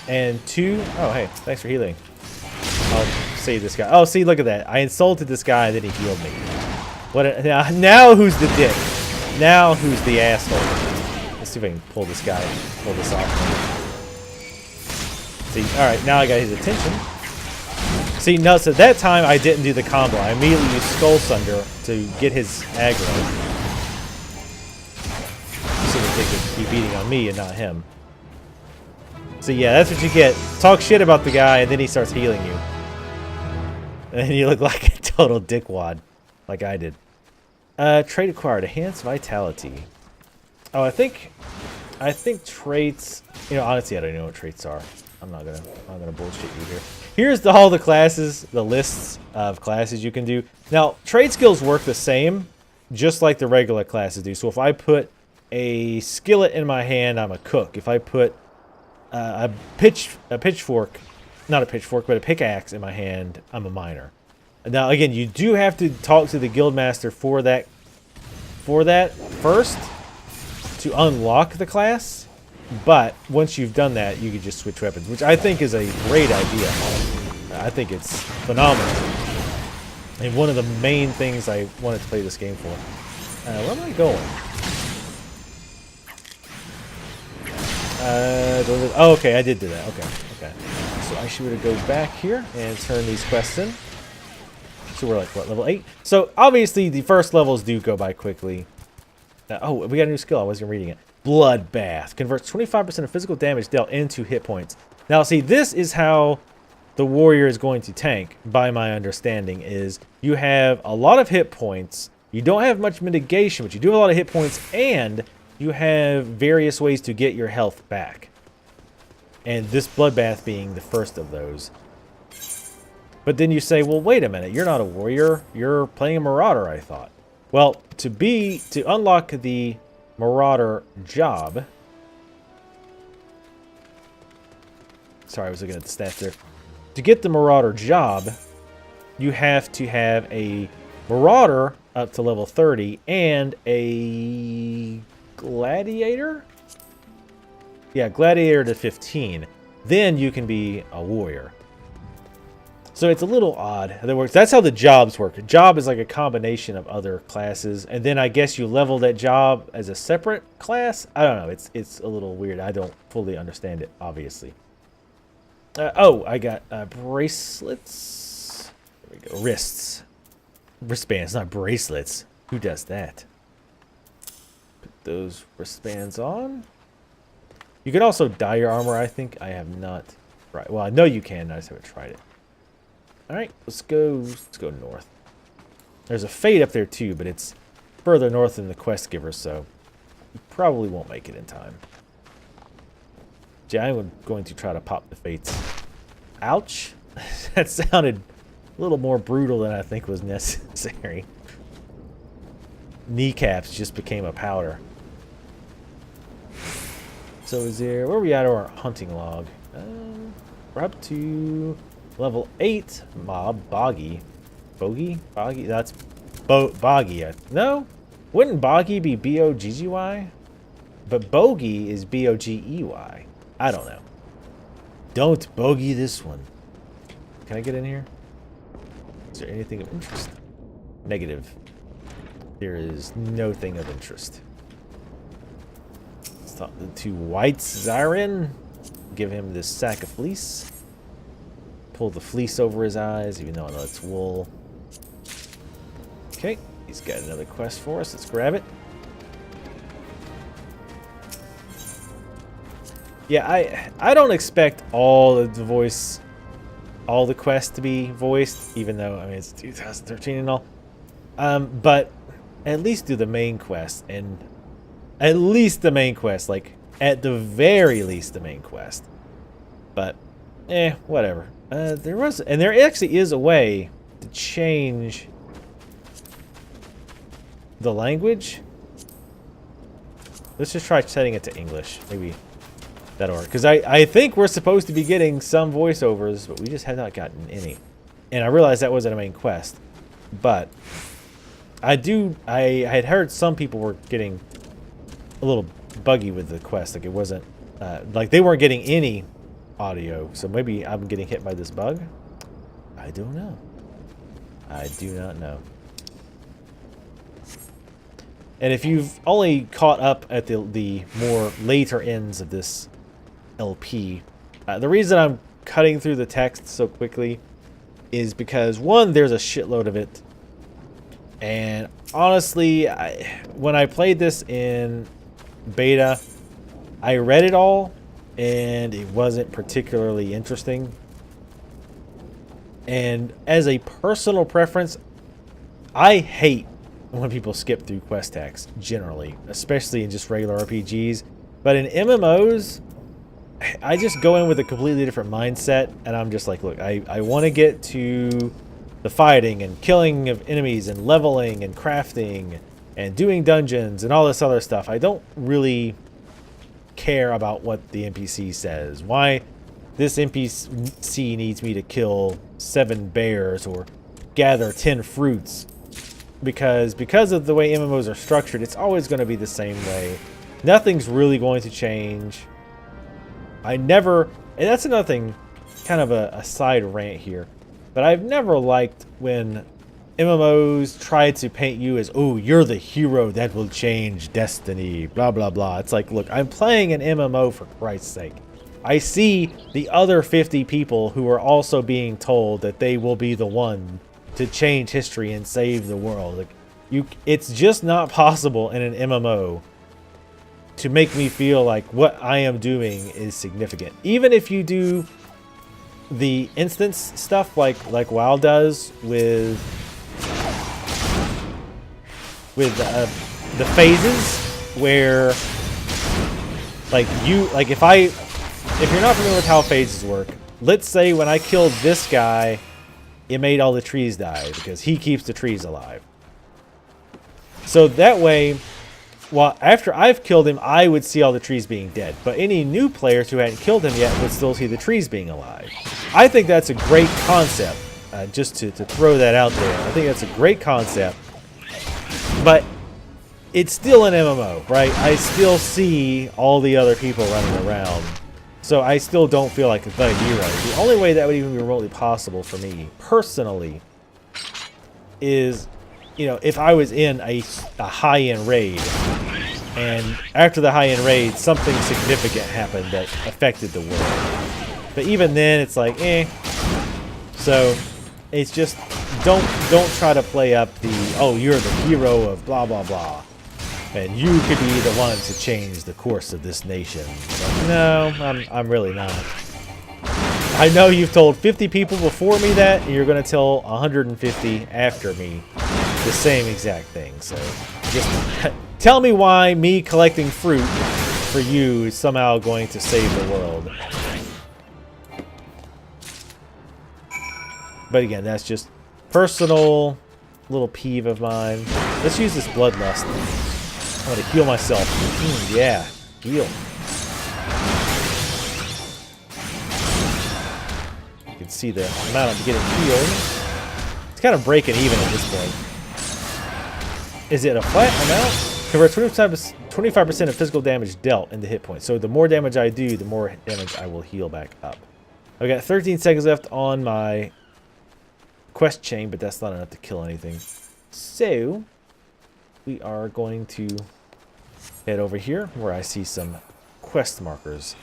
And 2. Oh, hey, thanks for healing. I'll save this guy. Oh, see, look at that. I insulted this guy, and then he healed me. What? Now who's the dick? Now who's the asshole? Let's see if I can pull this guy, pull this off. See, all right, now I got his attention. See, no, so that time I didn't do the combo. I immediately used Skull Sunder to get his aggro, so that they could be beating on me and not him. So yeah, that's what you get. Talk shit about the guy, and then he starts healing you. And you look like a total dickwad, like I did. Trait acquired, enhanced vitality. Oh, I think traits. You know, honestly, I don't know what traits are. I'm not gonna bullshit you here. Here's all the classes, the lists of classes you can do. Now, trade skills work the same, just like the regular classes do. So if I put a skillet in my hand, I'm a cook. If I put a pitchfork, not a pitchfork, but a pickaxe in my hand, I'm a miner. Now, again, you do have to talk to the guildmaster for that first to unlock the class. But once you've done that, you can just switch weapons, which I think is a great idea. I think it's phenomenal. And one of the main things I wanted to play this game for. Where am I going? Oh, okay, I did do that. Okay. So I should go back here and turn these quests in. So we're like, what, level 8? So obviously the first levels do go by quickly. Oh, we got a new skill. I wasn't reading it. Bloodbath. Converts 25% of physical damage dealt into hit points. Now, see, this is how the warrior is going to tank, by my understanding, is you have a lot of hit points. You don't have much mitigation, but you do have a lot of hit points, and you have various ways to get your health back. And this bloodbath being the first of those. But then you say, well, wait a minute. You're not a warrior. You're playing a marauder, I thought. Well, to unlock the marauder job. Sorry, I was looking at the stats there. To get the marauder job, you have to have a marauder up to level 30 and a gladiator? Yeah, gladiator to 15. Then you can be a warrior. So it's a little odd how that works. That's how the jobs work. A job is like a combination of other classes, and then I guess you level that job as a separate class. I don't know. It's a little weird. I don't fully understand it, obviously. Oh, I got bracelets. There we go. Wristbands, not bracelets. Who does that? Put those wristbands on. You can also dye your armor, I think. I have not. Right. Well, I know you can. I just haven't tried it. All right, let's go north. There's a fate up there too, but it's further north than the quest giver, so you probably won't make it in time. Yeah, I'm going to try to pop the fates. Ouch! That sounded a little more brutal than I think was necessary. Kneecaps just became a powder. So is there? Where are we at our hunting log? We're up to level 8 mob, Boggy. Bogey? Boggy? That's Boggy. No? Wouldn't Boggy be B-O-G-G-Y? But Bogey is B-O-G-E-Y. I don't know. Don't bogey this one. Can I get in here? Is there anything of interest? Negative. There is no thing of interest. Let's talk to the 2 whites Zyrin. Give him this sack of fleece. Pull the fleece over his eyes, even though I know it's wool. Okay, he's got another quest for us. Let's grab it. Yeah, I don't expect all the quests to be voiced, even though, I mean, it's 2013 and all. But at least do the main quest, and at least the main quest, like at the very least the main quest. But whatever. There actually is a way to change the language. Let's just try setting it to English. Maybe that'll work. Because I think we're supposed to be getting some voiceovers, but we just have not gotten any. And I realized that wasn't a main quest. But I had heard some people were getting a little buggy with the quest. Like it wasn't, like they weren't getting any audio. So maybe I'm getting hit by this bug. I don't know. I do not know. And if you've only caught up at the more later ends of this LP, the reason I'm cutting through the text so quickly is because, one, there's a shitload of it. And honestly, when I played this in beta, I read it all, and it wasn't particularly interesting. And as a personal preference, I hate when people skip through quest text, generally, especially in just regular RPGs. But in MMOs, I just go in with a completely different mindset, and I'm just like, look, I want to get to the fighting and killing of enemies and leveling and crafting and doing dungeons and all this other stuff. I don't really care about what the NPC says. Why this NPC needs me to kill 7 bears or gather 10 fruits. Because of the way MMOs are structured, it's always going to be the same way. Nothing's really going to change. And that's another thing, kind of a side rant here, but I've never liked when MMOs try to paint you as, oh, you're the hero that will change destiny, blah, blah, blah. It's like, look, I'm playing an MMO for Christ's sake. I see the other 50 people who are also being told that they will be the one to change history and save the world. Like, it's just not possible in an MMO to make me feel like what I am doing is significant. Even if you do the instance stuff like WoW does with the phases, where if you're not familiar with how phases work, let's say when I killed this guy, it made all the trees die because he keeps the trees alive. So that way, well, after I've killed him, I would see all the trees being dead. But any new players who hadn't killed him yet would still see the trees being alive. I think that's a great concept, just to throw that out there. I think that's a great concept. But it's still an MMO, right? I still see all the other people running around. So I still don't feel like the hero. The only way that would even be remotely possible for me, personally, is, you know, if I was in a high-end raid, and after the high-end raid, something significant happened that affected the world. But even then, it's like, eh. So it's just, don't try to play up the, oh, you're the hero of blah, blah, blah, and you could be the one to change the course of this nation. Like, no, I'm really not. I know you've told 50 people before me that, and you're going to tell 150 after me the same exact thing. So just tell me why me collecting fruit for you is somehow going to save the world. But again, that's just personal little peeve of mine. Let's use this bloodlust. I'm going to heal myself. Yeah, heal. You can see the amount I'm getting healed. It's kind of breaking even at this point. Is it a flat amount? Converts 25% of physical damage dealt into hit points. So the more damage I do, the more damage I will heal back up. I've got 13 seconds left on my quest chain, but that's not enough to kill anything. So we are going to head over here where I see some quest markers.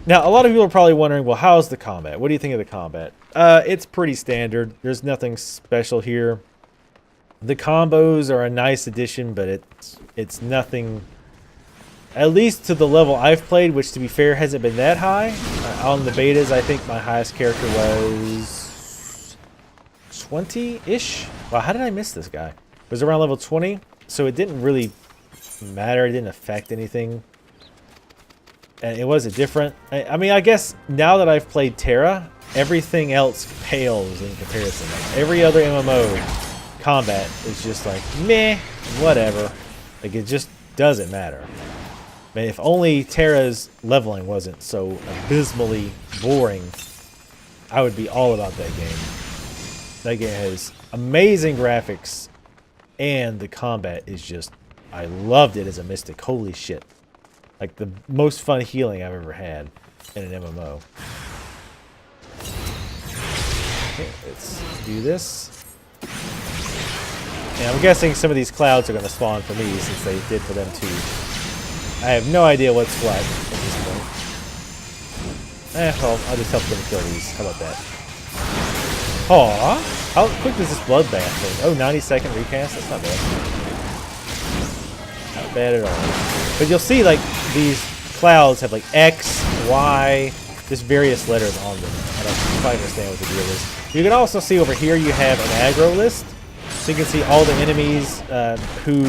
Now, a lot of people are probably wondering, well, how's the combat? What do you think of the combat? It's pretty standard. There's nothing special here. The combos are a nice addition, but it's nothing, at least to the level I've played, which, to be fair, hasn't been that high. On the betas, I think my highest character was 20-ish. Wow, how did I miss this guy? It was around level 20, so it didn't really matter. It didn't affect anything. And it wasn't different. I mean, I guess now that I've played Terra, everything else pales in comparison. Like, every other MMO combat is just like, meh, whatever. Like, it just doesn't matter. I mean, if only Terra's leveling wasn't so abysmally boring, I would be all about that game. That game has amazing graphics, and the combat is just, I loved it as a Mystic. Holy shit. Like the most fun healing I've ever had in an MMO. Okay, let's do this. And I'm guessing some of these clouds are going to spawn for me since they did for them too. I have no idea what's what at this point. Well, I'll just help them kill these. How about that? Aww. How quick does this bloodbath thing? Oh, 90-second recast? That's not bad. Not bad at all. But you'll see, like, these clouds have, like, X, Y, just various letters on them. I don't quite understand what the deal is. You can also see over here you have an aggro list. So you can see all the enemies who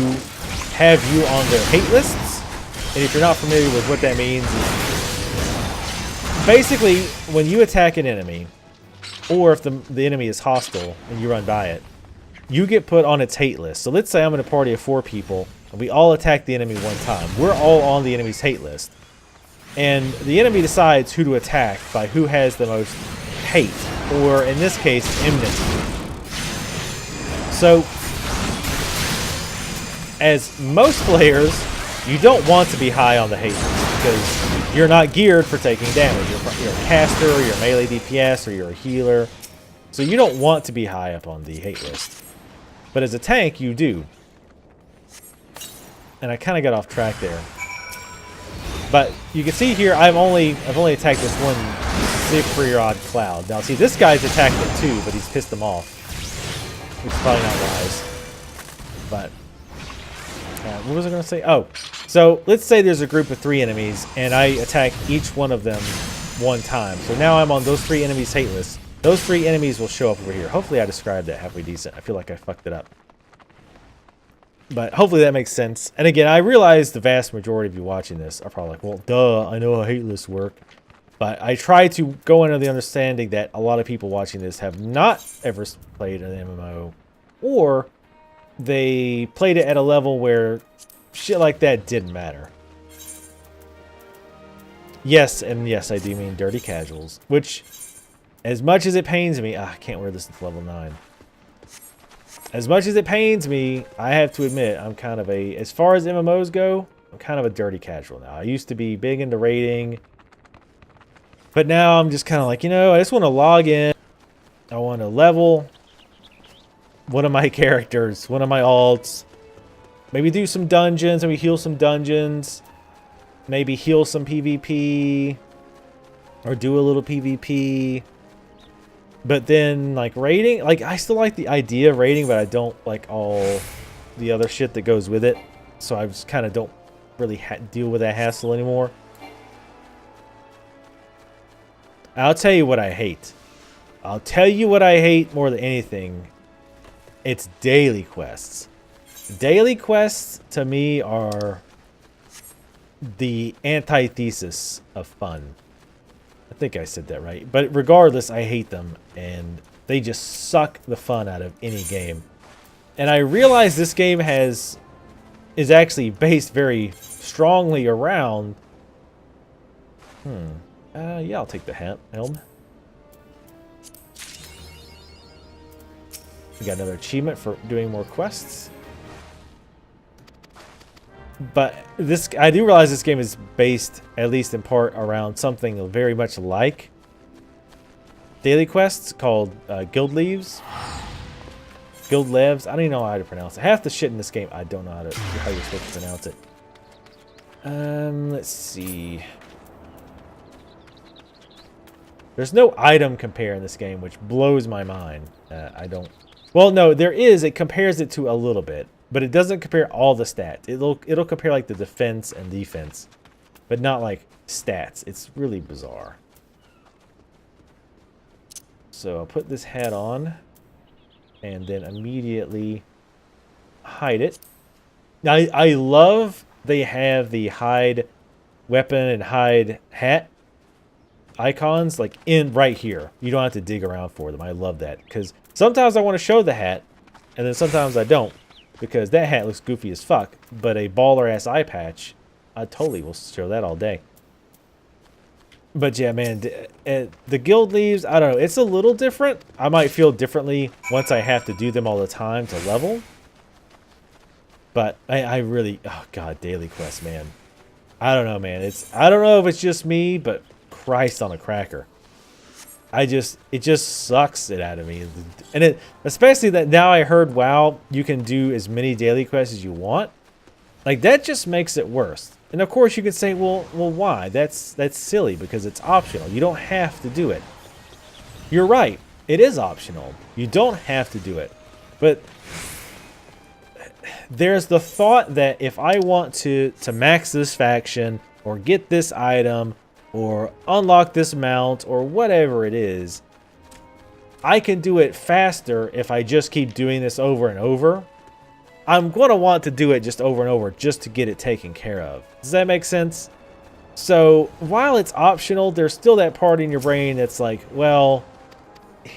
have you on their hate lists. And if you're not familiar with what that means, basically, when you attack an enemy, or if the enemy is hostile and you run by it, you get put on its hate list. So let's say I'm in a party of 4 people, and we all attack the enemy one time. We're all on the enemy's hate list. And the enemy decides who to attack by who has the most hate, or in this case, enmity. So, as most players, you don't want to be high on the hate list because you're not geared for taking damage. You're a caster, or you're a melee DPS, or you're a healer. So you don't want to be high up on the hate list. But as a tank, you do. And I kind of got off track there. But you can see here, I've only attacked this one Siegfried cloud. Now see, this guy's attacked it too, but he's pissed them off. Which is probably not wise. But what was I going to say? Oh, so let's say there's a group of 3 enemies, and I attack each one of them one time. So now I'm on those 3 enemies' hate list. Those 3 enemies will show up over here. Hopefully I described that halfway decent. I feel like I fucked it up. But hopefully that makes sense. And again, I realize the vast majority of you watching this are probably like, well, duh, I know how hate lists work. But I try to go into the understanding that a lot of people watching this have not ever played an MMO, or they played it at a level where shit like that didn't matter. Yes, and yes, I do mean dirty casuals, which, as much as it pains me, I can't wear this at level 9. As much as it pains me, I have to admit, I'm kind of a, as far as MMOs go, I'm kind of a dirty casual now. I used to be big into raiding, but now I'm just kind of like, you know, I just want to log in. I want to level one of my characters, one of my alts. Maybe do some dungeons, maybe heal some dungeons. Maybe heal some PvP. Or do a little PvP. But then, like, raiding, like, I still like the idea of raiding, but I don't like all the other shit that goes with it. So I just kind of don't really deal with that hassle anymore. I'll tell you what I hate. I'll tell you what I hate more than anything. It's daily quests. Daily quests, to me, are the antithesis of fun. I think I said that right. But regardless, I hate them. And they just suck the fun out of any game. And I realize this game is actually based very strongly around... yeah, I'll take the helm. We got another achievement for doing more quests. But this, I do realize this game is based, at least in part, around something very much like daily quests called Guild Leaves. Guild Levs. I don't even know how to pronounce it. Half the shit in this game, I don't know how you're supposed to pronounce it. Let's see. There's no item compare in this game, which blows my mind. I don't... Well, no, there is. It compares it to a little bit. But it doesn't compare all the stats. It'll compare, like, the defense and defense. But not, like, stats. It's really bizarre. So I'll put this hat on. And then immediately hide it. Now, I love they have the hide weapon and hide hat icons, like, in right here. You don't have to dig around for them. I love that. Because sometimes I want to show the hat. And then sometimes I don't. Because that hat looks goofy as fuck. But a baller-ass eye patch, I totally will show that all day. But yeah, man, the guild leaves, I don't know. It's a little different. I might feel differently once I have to do them all the time to level. But I really, oh god, daily quests, man. I don't know, man. I don't know if it's just me, but Christ on a cracker. It just sucks it out of me. And especially that now I heard, wow, you can do as many daily quests as you want. Like, that just makes it worse. And of course you could say, well, why? That's silly because it's optional. You don't have to do it. You're right. It is optional. You don't have to do it. But there's the thought that if I want to max this faction or get this item or unlock this mount or whatever it is, I can do it faster if I just keep doing this over and over. I'm going to want to do it just over and over just to get it taken care of. Does that make sense? So while it's optional, there's still that part in your brain that's like, well,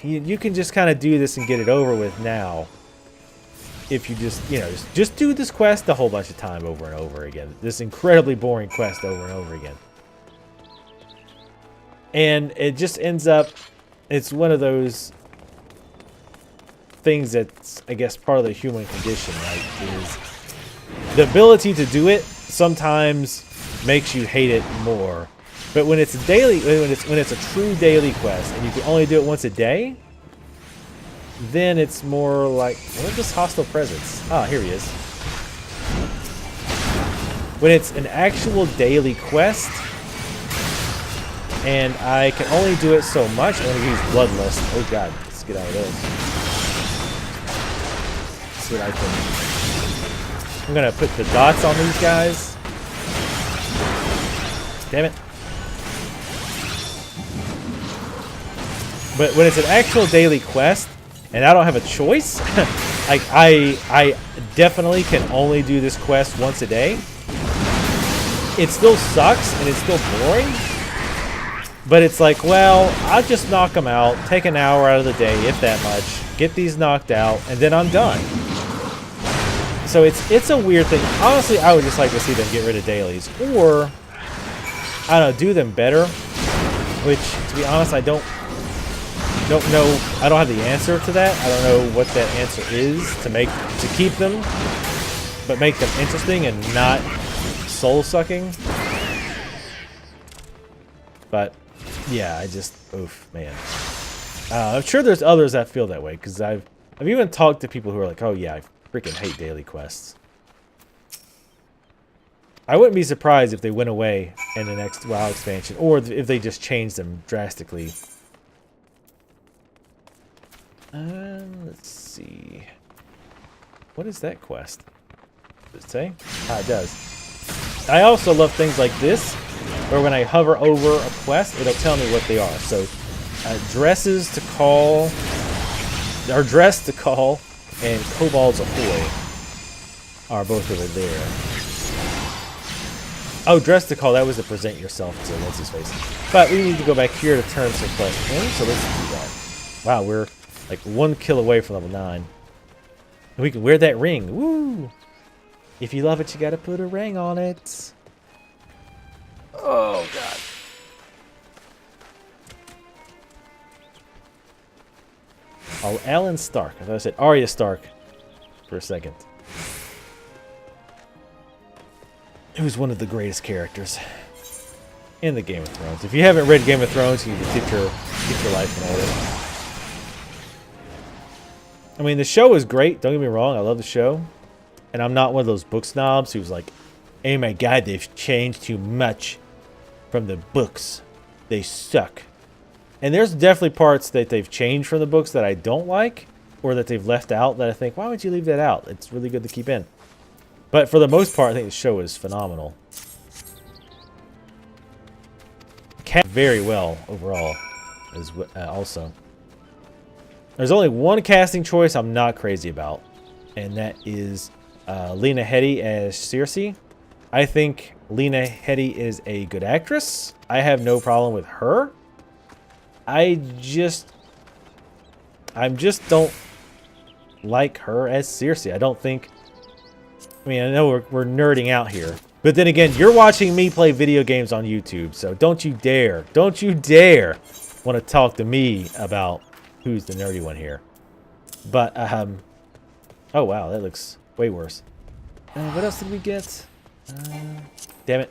you can just kind of do this and get it over with now. If you just, you know, just do this quest a whole bunch of time over and over again. This incredibly boring quest over and over again. And it just ends up, it's one of those things that's, I guess, part of the human condition, right? Is the ability to do it sometimes makes you hate it more. But when it's a daily, when it's a true daily quest, and you can only do it once a day, then it's more like, what is this hostile presence? Ah, here he is. When it's an actual daily quest, and I can only do it so much, I'm gonna use Bloodlust. Oh god, let's get out of those. So that I can, I'm gonna put the dots on these guys. Damn it. But when it's an actual daily quest, and I don't have a choice, like I definitely can only do this quest once a day. It still sucks and it's still boring, but it's like, well, I'll just knock them out, take an hour out of the day, if that much, get these knocked out, and then I'm done. So it's a weird thing. Honestly, I would just like to see them get rid of dailies, or I don't know, do them better. Which, to be honest, I don't know. I don't have the answer to that. I don't know what that answer is to keep them, but make them interesting and not soul-sucking. But yeah, oof, man. I'm sure there's others that feel that way, because I've even talked to people who are like, oh yeah, I freaking hate daily quests. I wouldn't be surprised if they went away in the next WoW expansion, or if they just changed them drastically. Let's see. What is that quest? Does it say? Ah, it does. I also love things like this, where when I hover over a quest, it'll tell me what they are. So, dresses to call, or dress to call, and Kobolds Ahoy are both over there. Oh, dress to call, that was to present yourself to what's his face. But we need to go back here to turn some quests in, so let's do that. Wow, we're like 1 kill away from level 9. And we can wear that ring. Woo! If you love it, you gotta put a ring on it. Oh, God. Oh, Alan Stark. I thought I said Arya Stark for a second. Who's one of the greatest characters in the Game of Thrones. If you haven't read Game of Thrones, you need to get your life in order. I mean, the show is great. Don't get me wrong. I love the show. And I'm not one of those book snobs who's like, oh my god, they've changed too much from the books. They suck. And there's definitely parts that they've changed from the books that I don't like, or that they've left out that I think, why would you leave that out? It's really good to keep in. But for the most part, I think the show is phenomenal. Cast very well overall, as also. There's only one casting choice I'm not crazy about, and that is Lena Headey as Cersei. I think Lena Headey is a good actress. I have no problem with her. I just don't like her as Cersei. I don't think. I mean, I know we're nerding out here, but then again, you're watching me play video games on YouTube, so don't you dare want to talk to me about who's the nerdy one here. But oh wow, that looks way worse. What else did we get? Damn it.